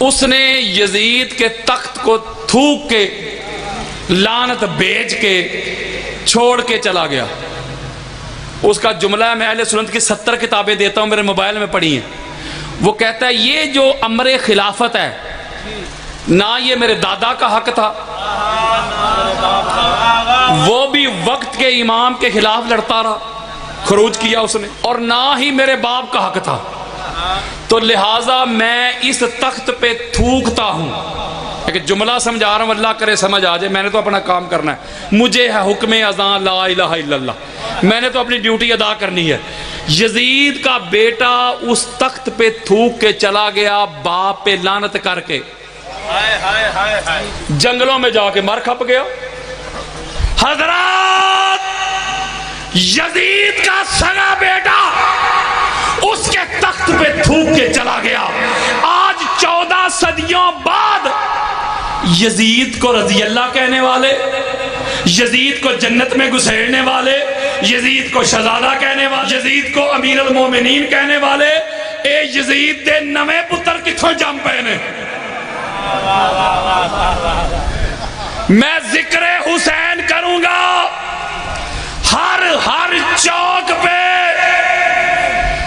اس نے یزید کے تخت کو تھوک کے لعنت بیچ کے چھوڑ کے چلا گیا. اس کا جملہ ہے، میں اہل سنت کی 70 کتابیں دیتا ہوں، میرے موبائل میں پڑھی ہیں. وہ کہتا ہے یہ جو امر خلافت ہے نہ یہ میرے دادا کا حق تھا، وہ بھی وقت کے امام کے خلاف لڑتا رہا، خروج کیا اس نے، اور نہ ہی میرے باپ کا حق تھا، تو لہٰذا میں اس تخت پہ تھوکتا ہوں. ایک جملہ سمجھا رہا ہوں، اللہ کرے سمجھ آ جائے. میں نے تو اپنا کام کرنا ہے، مجھے ہے حکم اذان لا الہ الا اللہ، میں نے تو اپنی ڈیوٹی ادا کرنی ہے. یزید کا بیٹا اس تخت پہ تھوک کے چلا گیا، باپ پہ لعنت کر کے، جنگلوں میں جا کے مر کھپ گیا. حضرات یزید کا سگا بیٹا اس کے تخت پہ تھوک کے چلا گیا. آج 14 صدیوں بعد یزید کو رضی اللہ کہنے والے، یزید کو جنت میں گھسیڑنے والے، یزید کو شہزادہ کہنے والے، یزید کو امیر المومنین کہنے والے، اے یزید دے نویں پتر کتھوں جم پہنے. میں ذکر حسین کروں گا ہر چوک پہ.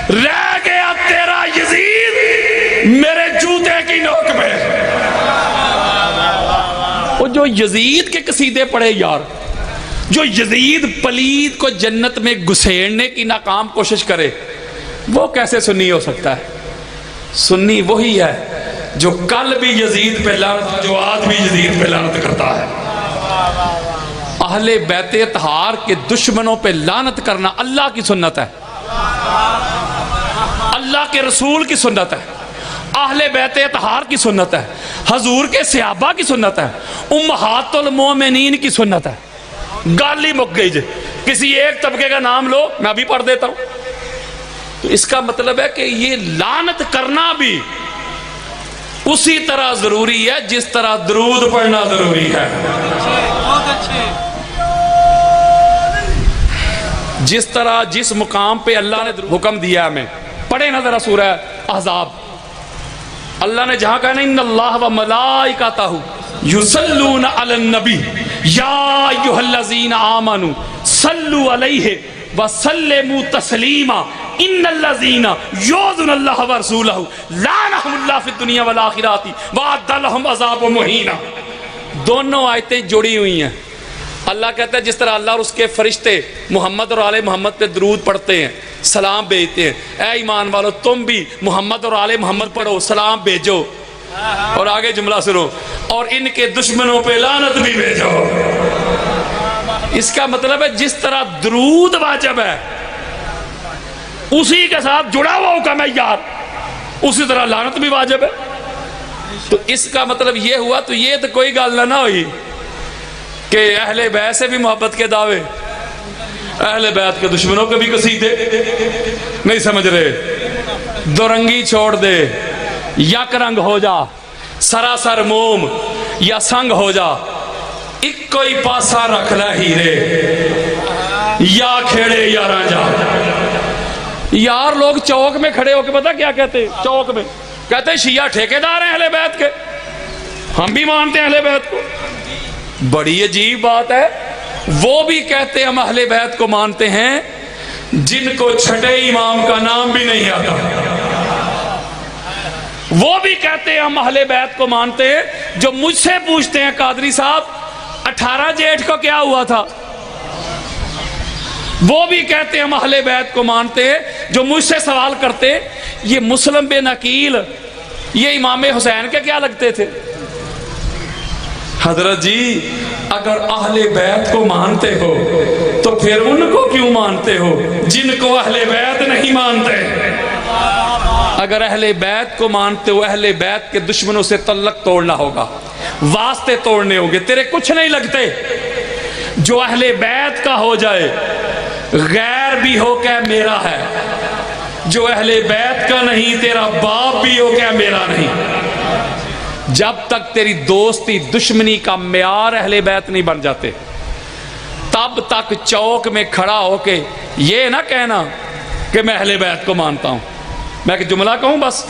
رہ گیا تیرا یزید میرے جوتے کی نوک پہ. وہ جو یزید کے قصیدے پڑھے یار، جو یزید پلید کو جنت میں گھسیڑنے کی ناکام کوشش کرے، وہ کیسے سنی ہو سکتا ہے؟ سنی وہی ہے جو کل بھی یزید پہ لعنت، جو آج بھی یزید پہ لعنت کرتا ہے. اہل بیت اطہار کے دشمنوں پہ لعنت کرنا اللہ کی سنت ہے، اللہ کے رسول کی سنت ہے، اہل بیت اطہار کی سنت ہے، حضور کے صحابہ کی سنت ہے، امہات المومنین کی سنت ہے. گالی مک گئی جے، کسی ایک طبقے کا نام لو، میں ابھی پڑھ دیتا ہوں. تو اس کا مطلب ہے کہ یہ لعنت کرنا بھی اسی طرح ضروری ہے جس طرح درود پڑھنا ضروری ہے. جس طرح جس مقام پہ اللہ نے حکم دیا ہمیں، پڑھیں نا ذرا سورہ احزاب. اللہ نے جہاں کہا نا ان اللہ و ملائکتہ یصلون علی النبی یا ایھا الذین آمنوا صلوا علیہ وسلموا تسلیما ان الذین یؤذون اللہ ورسولہ لعنہم اللہ فی الدنیا والآخرۃ واعد لہم عذاب مہینا. دونوں آیتیں جڑی ہوئی ہیں. اللہ کہتا ہے جس طرح اللہ اور اس کے فرشتے محمد اور آل محمد پہ درود پڑھتے ہیں، سلام بھیجتے ہیں، اے ایمان والو تم بھی محمد اور آل محمد پڑھو، سلام بھیجو. اور آگے جملہ سنو، اور ان کے دشمنوں پہ لعنت بھی بھیجو. اس کا مطلب ہے جس طرح درود واجب ہے اسی کے ساتھ جڑا ہوا حکم ہے یار، اسی طرح لعنت بھی واجب ہے. تو اس کا مطلب یہ ہوا، تو یہ تو کوئی گل نہ ہوئی کہ اہل بیت سے بھی محبت کے دعوے، اہل بیت کے دشمنوں کے بھی قصیدے. نہیں سمجھ رہے؟ دو رنگی چھوڑ دے، یک رنگ ہو جا، سراسر موم یا سنگ ہو جا، ایک کوئی پاسا رکھ لے ہیرے، یا کھیڑے یا رانجا. یار لوگ چوک میں کھڑے ہو کے پتہ کیا کہتے ہیں؟ چوک میں کہتے ہیں شیعہ ٹھیکیدار ہیں اہل بیت کے، ہم بھی مانتے ہیں اہل بیت کو. بڑی عجیب بات ہے. وہ بھی کہتے ہیں ہم اہل بیت کو مانتے ہیں جن کو چھٹے امام کا نام بھی نہیں آتا. وہ بھی کہتے ہیں ہم اہل بیت کو مانتے ہیں جو مجھ سے پوچھتے ہیں قادری صاحب 18 جیٹھ کو کیا ہوا تھا. وہ بھی کہتے ہیں ہم اہل بیت کو مانتے ہیں جو مجھ سے سوال کرتے یہ مسلم بن عقیل یہ امام حسین کے کیا لگتے تھے. حضرت جی اگر اہل بیت کو مانتے ہو تو پھر ان کو کیوں مانتے ہو جن کو اہل بیت نہیں مانتے. اگر اہل بیت کو مانتے ہو اہل بیت کے دشمنوں سے تعلق توڑنا ہوگا، واسطے توڑنے ہوں گے، تیرے کچھ نہیں لگتے. جو اہل بیت کا ہو جائے غیر بھی ہو کہ میرا ہے، جو اہل بیت کا نہیں تیرا باپ بھی ہو کہ میرا نہیں. جب تک تیری دوستی دشمنی کا معیار اہل بیت نہیں بن جاتے تب تک چوک میں کھڑا ہو کے یہ نہ کہنا کہ میں اہل بیت کو مانتا ہوں. میں ایک جملہ کہوں بس،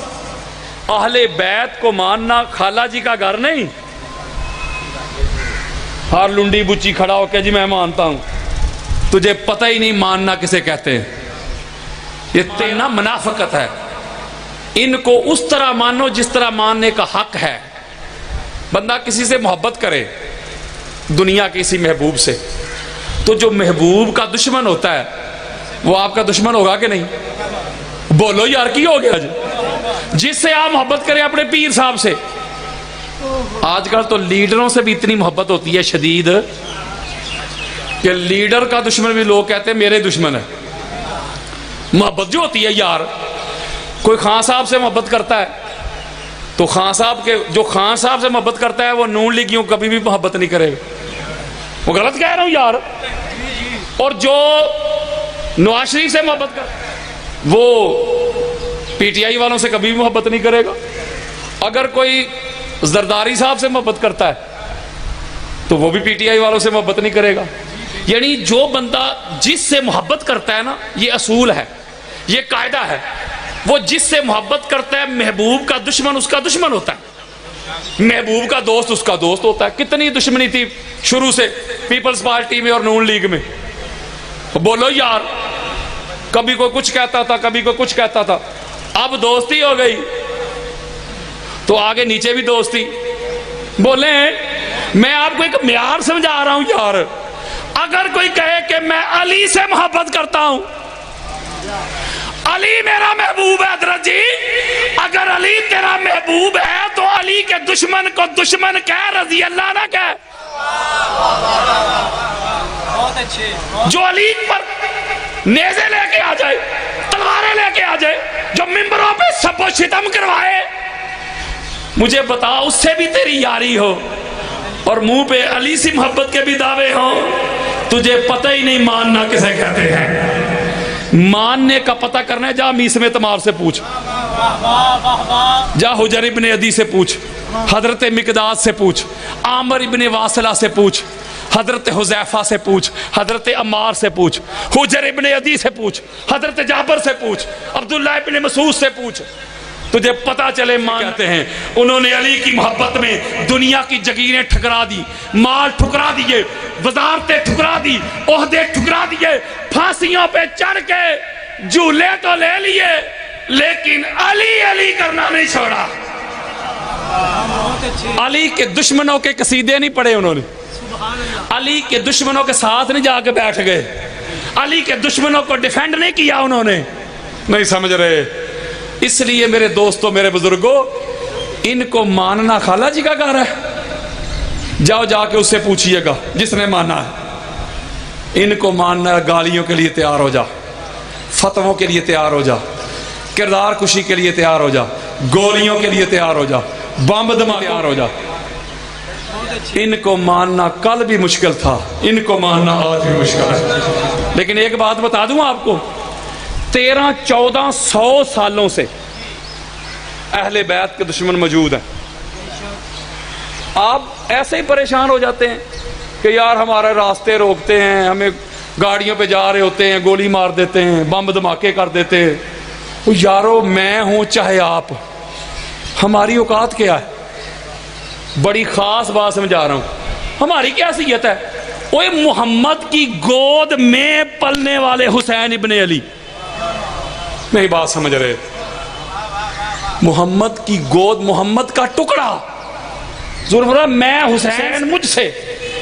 اہل بیت کو ماننا خالہ جی کا گھر نہیں، ہر لنڈی بچی کھڑا ہو کے جی میں مانتا ہوں، تجھے پتہ ہی نہیں ماننا کسے کہتے ہیں، یہ تینا منافقت ہے۔ ان کو اس طرح مانو جس طرح ماننے کا حق ہے۔ بندہ کسی سے محبت کرے دنیا کے کسی محبوب سے، تو جو محبوب کا دشمن ہوتا ہے وہ آپ کا دشمن ہوگا کہ نہیں؟ بولو یار، کی ہو گیا جی؟ جس سے آپ محبت کریں اپنے پیر صاحب سے، آج کل تو لیڈروں سے بھی اتنی محبت ہوتی ہے شدید کہ لیڈر کا دشمن بھی لوگ کہتے ہیں میرے دشمن ہے۔ محبت جو ہوتی ہے یار، کوئی خان صاحب سے محبت کرتا ہے تو خان صاحب کے جو خان صاحب سے محبت کرتا ہے وہ نون لیگیوں کبھی بھی محبت نہیں کرے گا، وہ غلط کہہ رہا ہوں یار۔ اور جو نواز شریف سے محبت کرتا ہے وہ پی ٹی آئی والوں سے کبھی بھی محبت نہیں کرے گا۔ اگر کوئی زرداری صاحب سے محبت کرتا ہے تو وہ بھی پی ٹی آئی والوں سے محبت نہیں کرے گا۔ یعنی جو بندہ جس سے محبت کرتا ہے نا، یہ اصول ہے، یہ قاعدہ ہے، وہ جس سے محبت کرتا ہے محبوب کا دشمن اس کا دشمن ہوتا ہے، محبوب کا دوست اس کا دوست ہوتا ہے۔ کتنی دشمنی تھی شروع سے پیپلز پارٹی میں اور نون لیگ میں، بولو یار، کبھی کوئی کچھ کہتا تھا کبھی کوئی کچھ کہتا تھا، اب دوستی ہو گئی تو آگے نیچے بھی دوستی۔ بولیں، میں آپ کو ایک معیار سمجھا رہا ہوں یار، اگر کوئی کہے کہ میں علی سے محبت کرتا ہوں، علی میرا محبوب ہے حضرت جی، اگر علی تیرا محبوب ہے تو علی کے دشمن کو دشمن کہہ، رضی اللہ نہ کہہ۔ جو علی پر نیزے لے کے آ جائے، تلواریں لے کے آ جائے، جو ممبروں پہ سب و شتم کروائے، مجھے بتا اس سے بھی تیری یاری ہو اور منہ پہ علی سے محبت کے بھی دعوے ہوں، تجھے پتہ ہی نہیں ماننا کسے کہتے ہیں۔ ماننے کا پتہ کرنا ہے، جا میسم تمار سے پوچھ، جا حجر ابن عدی سے پوچھ، حضرت مقداد سے پوچھ، عامر ابن واصلہ سے پوچھ، حضرت حذیفہ سے پوچھ، حضرت عمار سے پوچھ، حجر ابن عدی سے پوچھ، حضرت جابر سے پوچھ، عبداللہ ابن مسعود سے پوچھ، تجھے پتا چلے مانتے ہیں۔ انہوں نے علی کی محبت میں دنیا کی جگیریں ٹھکرا دی، مال ٹھکرا دیے، وزارتیں ٹھکرا دی، عہدے ٹھکرا دیے، پھانسیوں پہ چڑھ کے جھولے تو لے لیے، لیکن علی علی کرنا نہیں چھوڑا۔ علی کے دشمنوں کے قصیدے نہیں پڑھے انہوں نے، علی کے دشمنوں کے ساتھ نہیں جا کے بیٹھ گئے، علی کے دشمنوں کو ڈیفینڈ نہیں کیا انہوں نے، نہیں سمجھ رہے۔ اس لیے میرے دوستوں، میرے بزرگوں، ان کو ماننا خالہ جی کا گھر ہے، جاؤ جا کے اس سے پوچھئے گا جس نے مانا ہے۔ ان کو ماننا، گالیوں کے لیے تیار ہو جا، فتووں کے لیے تیار ہو جا، کردار کشی کے لیے تیار ہو جا، گولیوں کے لیے تیار ہو جا، بم دھماکے تیار ہو جا۔ ان کو ماننا کل بھی مشکل تھا، ان کو ماننا آج بھی مشکل ہے۔ لیکن ایک بات بتا دوں آپ کو، 1300-1400 سالوں سے اہل بیت کے دشمن موجود ہیں۔ آپ ایسے ہی پریشان ہو جاتے ہیں کہ یار ہمارے راستے روکتے ہیں، ہمیں گاڑیوں پہ جا رہے ہوتے ہیں گولی مار دیتے ہیں، بم دھماکے کر دیتے ہیں۔ یارو میں ہوں چاہے آپ، ہماری اوقات کیا ہے؟ بڑی خاص بات سمجھا رہا ہوں، ہماری کیا حیثیت ہے؟ وہ محمد کی گود میں پلنے والے حسین ابن علی، نہیں بات سمجھ رہے؟ محمد کی گود، محمد کا ٹکڑا، ضرور میں حسین مجھ سے،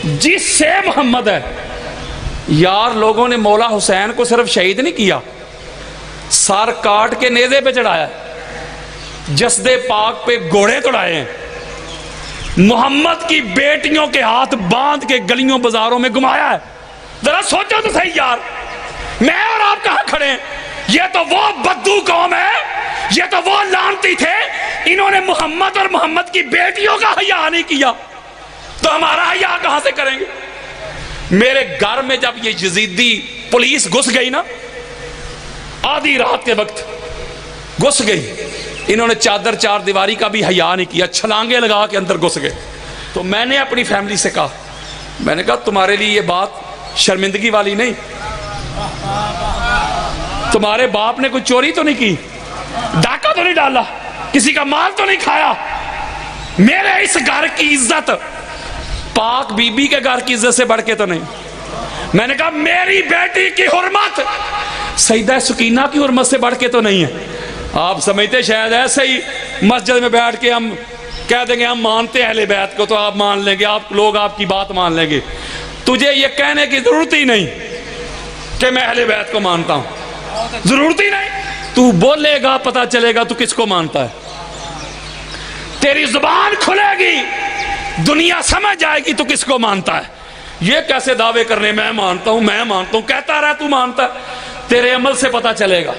جس سے محمد ہے۔ یار لوگوں نے مولا حسین کو صرف شہید نہیں کیا، سر کاٹ کے نیزے پہ چڑھایا، جسد پاک پہ گھوڑے توڑائے ہیں، محمد کی بیٹیوں کے ہاتھ باندھ کے گلیوں بازاروں میں گھمایا ہے۔ ذرا سوچو تو صحیح یار، میں اور آپ کہاں کھڑے ہیں؟ یہ تو وہ بدو قوم ہے، یہ تو وہ لعنتی تھے، انہوں نے محمد اور محمد کی بیٹیوں کا حیا نہیں کیا، تو ہمارا حیا کہاں سے کریں گے؟ میرے گھر میں جب یہ یزیدی پولیس گھس گئی نا، آدھی رات کے وقت گھس گئی، انہوں نے چادر چار دیواری کا بھی حیا نہیں کیا، چھلانگے لگا کے اندر گھس گئے۔ تو میں نے اپنی فیملی سے کہا، میں نے کہا تمہارے لیے یہ بات شرمندگی والی نہیں، تمہارے باپ نے کوئی چوری تو نہیں کی، ڈاکہ تو نہیں ڈالا، کسی کا مال تو نہیں کھایا. میرے اس گھر کی عزت پاک بی بی کے گھر کی عزت سے بڑھ کے تو نہیں. میں نے کہا میری بیٹی کی حرمت سیدہ سکینہ کی حرمت سے بڑھ کے تو نہیں ہے. آپ سمجھتے شاید ایسے ہی مسجد میں بیٹھ کے ہم کہہ دیں گے ہم مانتے ہیں اہل بیت کو تو آپ مان لیں گے, آپ لوگ آپ کی بات مان لیں گے. تجھے یہ کہنے کی ضرورت ہی نہیں کہ میں اہل بیت کو مانتا ہوں, ضرورت ہی نہیں. تو بولے گا پتا چلے گا تو کس کو مانتا ہے. تیری زبان کھلے گی دنیا سمجھ جائے گی تو کس کو مانتا ہے. یہ کیسے دعوے کرنے میں مانتا ہوں میں مانتا ہوں, کہتا رہا تو مانتا ہے. تیرے عمل سے پتا چلے گا,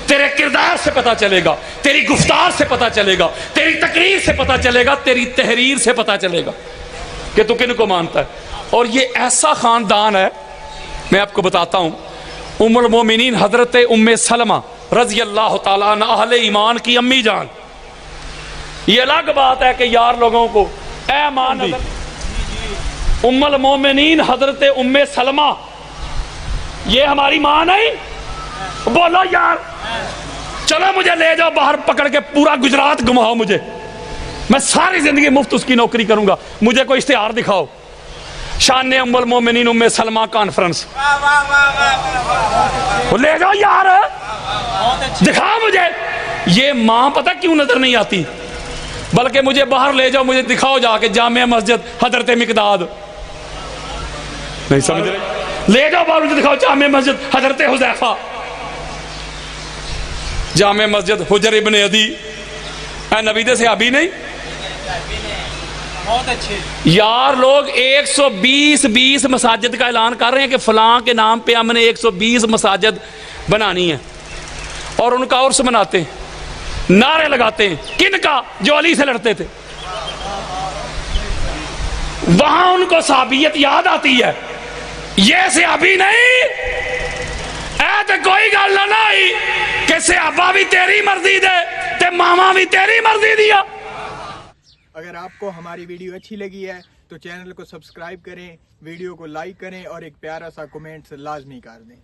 تیرے کردار سے پتا چلے گا, تیری گفتار سے پتا چلے گا, تیری تقریر سے پتا چلے گا, تیری تحریر سے پتا چلے گا کہ تو کن کو مانتا ہے. اور یہ ایسا خاندان ہے, میں آپ کو بتاتا ہوں. ام المومنین حضرت ام سلمہ رضی اللہ تعالیٰ عنہ اہل ایمان کی امی جان. یہ الگ بات ہے کہ یار لوگوں کو اے مان. ام المومنین حضرت ام سلمہ یہ ہماری ماں نہیں. بولو یار, چلو مجھے لے جاؤ باہر پکڑ کے پورا گجرات گھماؤ مجھے, میں ساری زندگی مفت اس کی نوکری کروں گا. مجھے کوئی اشتہار دکھاؤ, شان ام المومنین ام سلمہ کانفرنس, لے جاؤ یار, دکھاؤ مجھے. یہ ماں پتہ کیوں نظر نہیں آتی, بلکہ مجھے باہر لے جاؤ, مجھے دکھاؤ جا کے جامع مسجد حضرت مقداد. نہیں سمجھ رہے, لے جاؤ باہر مجھے دکھاؤ جامع مسجد حضرت حذیفہ, جامع مسجد حجر ابن عدی. اے نبی دے صحابی نہیں یار. لوگ 120 مساجد کا اعلان کر رہے ہیں کہ فلاں کے نام پہ ہم نے 120 مساجد بنانی ہے, اور ان کا عرس مناتے ہیں, نعرے لگاتے ہیں. کن کا؟ جو علی سے لڑتے تھے. وہاں ان کو صحابیت یاد آتی ہے, یہ صحابی نہیں. اے تے کوئی گل نہ آئی کہ صحابہ بھی تیری مرضی دے تے ماما بھی تیری مرضی دیا. اگر آپ کو ہماری ویڈیو اچھی لگی ہے تو چینل کو سبسکرائب کریں, ویڈیو کو لائک کریں اور ایک پیارا سا کمنٹ لازمی کر دیں.